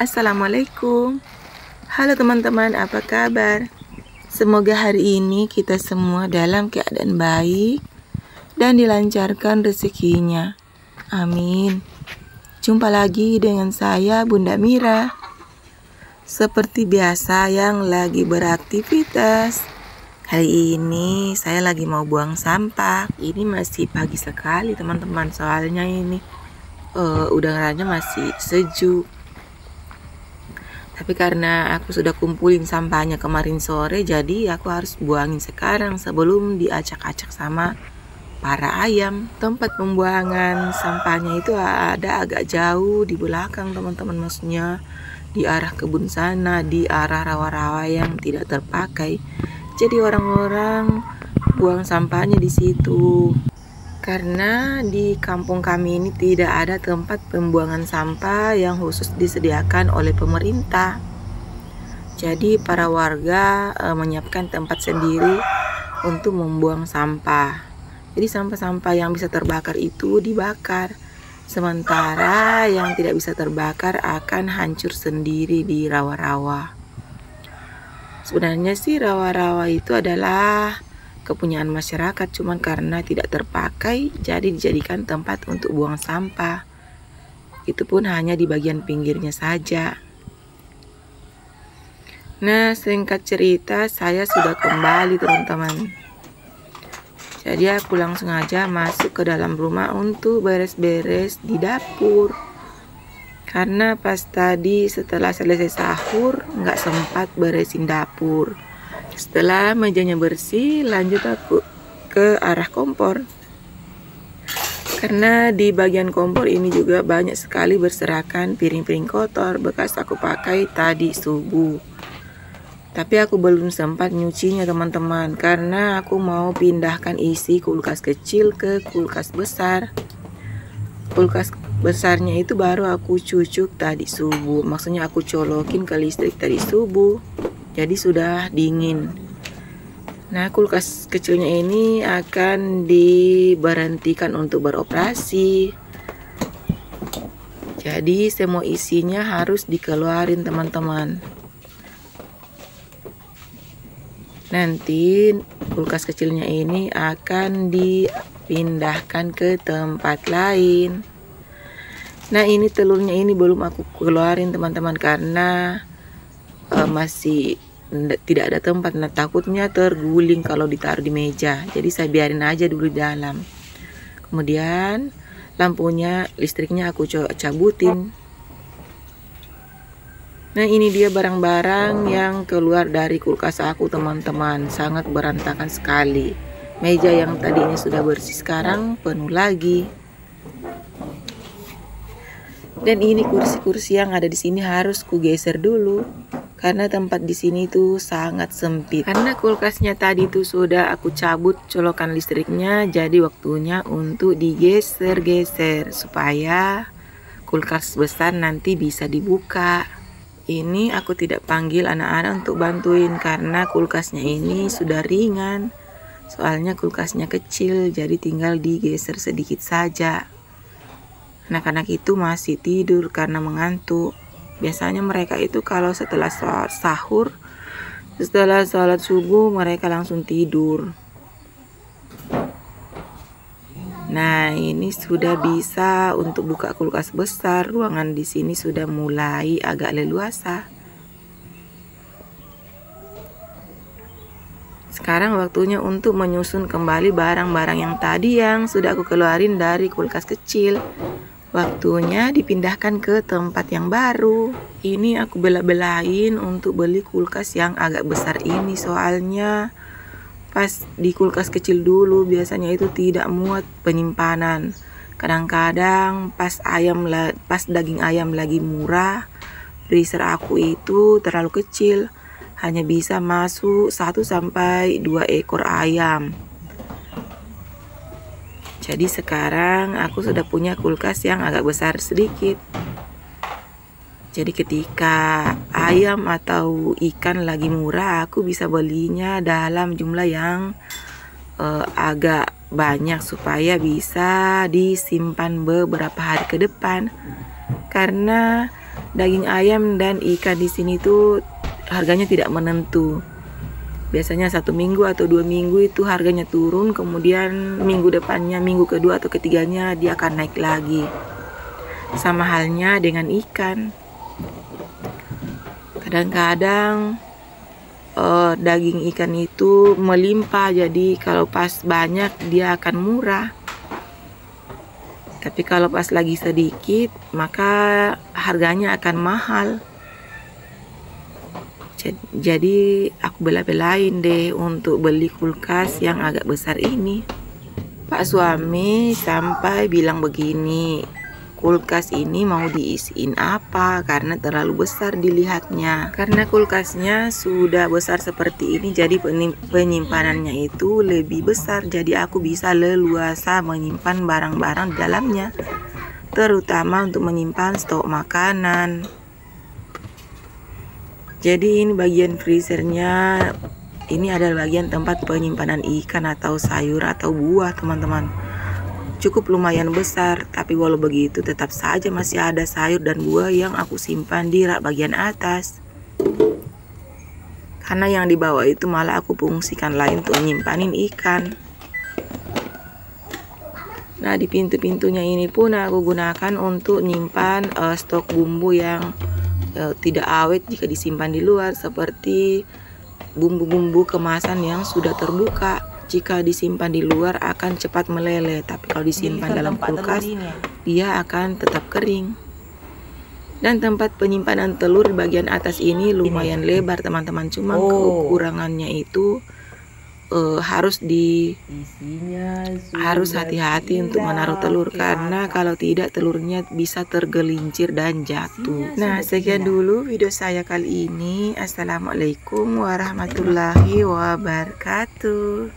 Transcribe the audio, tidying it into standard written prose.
Assalamualaikum. Halo teman-teman, apa kabar? Semoga hari ini kita semua dalam keadaan baik dan dilancarkan rezekinya. Amin. Jumpa lagi dengan saya, Bunda Mira. Seperti biasa yang lagi beraktivitas. Hari ini saya lagi mau buang sampah. Ini masih pagi sekali teman-teman, soalnya ini udaranya masih sejuk. Tapi karena aku sudah kumpulin sampahnya kemarin sore, jadi aku harus buangin sekarang sebelum diacak-acak sama para ayam. Tempat pembuangan sampahnya itu ada agak jauh di belakang teman-teman, maksudnya di arah kebun sana, di arah rawa-rawa yang tidak terpakai. Jadi orang-orang buang sampahnya di situ. Karena di kampung kami ini tidak ada tempat pembuangan sampah yang khusus disediakan oleh pemerintah. Jadi para warga menyiapkan tempat sendiri untuk membuang sampah. Jadi sampah-sampah yang bisa terbakar itu dibakar. Sementara yang tidak bisa terbakar akan hancur sendiri di rawa-rawa. Sebenarnya sih rawa-rawa itu adalah kepunyaan masyarakat, cuman karena tidak terpakai jadi dijadikan tempat untuk buang sampah. Itu pun hanya di bagian pinggirnya saja. Nah, singkat cerita, saya sudah kembali teman-teman. Jadi aku langsung aja masuk ke dalam rumah untuk beres-beres di dapur. Karena pas tadi setelah selesai sahur nggak sempat beresin dapur. Setelah mejanya bersih, lanjut aku ke arah kompor. Karena di bagian kompor ini juga banyak sekali berserakan piring-piring kotor bekas aku pakai tadi subuh. Tapi aku belum sempat nyucinya teman-teman, karena aku mau pindahkan isi kulkas kecil ke kulkas besar. Kulkas besarnya itu baru aku cucuk tadi subuh, maksudnya aku colokin ke listrik tadi subuh. Jadi sudah dingin. Nah, kulkas kecilnya ini akan diberhentikan untuk beroperasi. Jadi semua isinya harus dikeluarin teman-teman. Nanti kulkas kecilnya ini akan dipindahkan ke tempat lain. Nah, ini telurnya ini belum aku keluarin teman-teman, karena masih tidak ada tempat. Nah, takutnya terguling kalau ditaruh di meja, jadi saya biarin aja dulu di dalam. Kemudian lampunya, listriknya aku cabutin. Nah, ini dia barang-barang yang keluar dari kulkas aku teman-teman, sangat berantakan sekali. Meja yang tadinya sudah bersih sekarang penuh lagi. Dan ini kursi-kursi yang ada di sini harus kugeser dulu, karena tempat di sini tuh sangat sempit. Karena kulkasnya tadi tuh sudah aku cabut colokan listriknya, jadi waktunya untuk digeser-geser supaya kulkas besar nanti bisa dibuka. Ini aku tidak panggil anak-anak untuk bantuin karena kulkasnya ini sudah ringan. Soalnya kulkasnya kecil, jadi tinggal digeser sedikit saja. Anak-anak itu masih tidur karena mengantuk. Biasanya mereka itu kalau setelah sahur, setelah sholat subuh, mereka langsung tidur. Nah, ini sudah bisa untuk buka kulkas besar. Ruangan di sini sudah mulai agak leluasa. Sekarang waktunya untuk menyusun kembali barang-barang yang tadi yang sudah aku keluarin dari kulkas kecil. Waktunya dipindahkan ke tempat yang baru. Ini aku bela-belain untuk beli kulkas yang agak besar ini, soalnya pas di kulkas kecil dulu biasanya itu tidak muat penyimpanan. Kadang-kadang pas daging ayam lagi murah, freezer aku itu terlalu kecil, hanya bisa masuk 1-2 ekor ayam. Jadi sekarang aku sudah punya kulkas yang agak besar sedikit. Jadi ketika ayam atau ikan lagi murah, aku bisa belinya dalam jumlah yang agak banyak supaya bisa disimpan beberapa hari ke depan. Karena Daging ayam dan ikan di sini tuh harganya tidak menentu. Biasanya 1 minggu atau 2 minggu itu harganya turun, kemudian minggu depannya, minggu kedua atau ketiganya dia akan naik lagi. Sama halnya dengan ikan. Kadang-kadang daging ikan itu melimpah, jadi kalau pas banyak dia akan murah. Tapi kalau pas lagi sedikit, maka harganya akan mahal. Jadi aku bela-belain deh untuk beli kulkas yang agak besar ini. Pak suami sampai bilang begini, kulkas ini mau diisiin apa karena terlalu besar dilihatnya. Karena kulkasnya sudah besar seperti ini, jadi penyimpanannya itu lebih besar, jadi aku bisa leluasa menyimpan barang-barang di dalamnya, terutama untuk menyimpan stok makanan. Jadi ini bagian freezernya, ini adalah bagian tempat penyimpanan ikan atau sayur atau buah teman-teman. Cukup lumayan besar, tapi walau begitu tetap saja masih ada sayur dan buah yang aku simpan di rak bagian atas. Karena yang di bawah itu malah aku fungsikan lain untuk nyimpanin ikan. Nah, di pintu-pintunya ini pun aku gunakan untuk nyimpan stok bumbu yang tidak awet jika disimpan di luar, seperti bumbu-bumbu kemasan yang sudah terbuka. Jika disimpan di luar akan cepat meleleh, tapi kalau disimpan dalam kulkas dia akan tetap kering. Dan tempat penyimpanan telur di bagian atas ini lumayan lebar teman-teman, cuma kekurangannya itu harus hati-hati untuk menaruh telur, karena kalau tidak telurnya bisa tergelincir dan jatuh. Nah, sekian dulu video saya kali ini. Assalamualaikum warahmatullahi wabarakatuh.